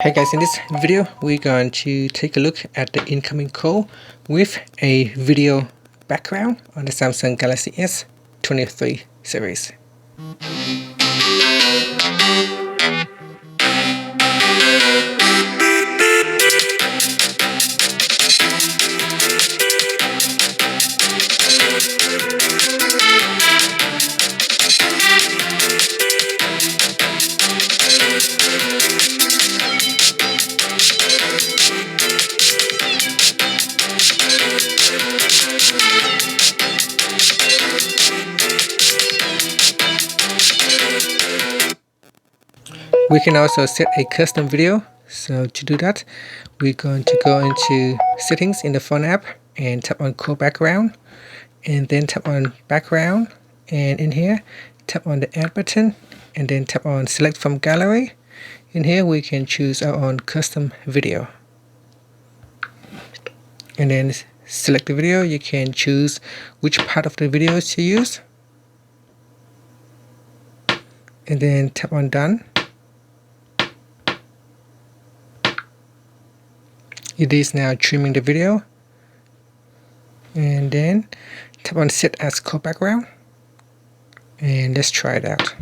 Hey guys, in this video we're going to take a look at the incoming call with a video background on the Samsung Galaxy S23 series. We can also set a custom video. So to do that, we're going to go into settings in the phone app and tap on call background, and then tap on background, and in here tap on the add button, and then tap on select from gallery. In here we can choose our own custom video, and then select the video. You can choose which part of the video to use, and then tap on done. It is now trimming the video, and then tap on set as call background, and let's try it out.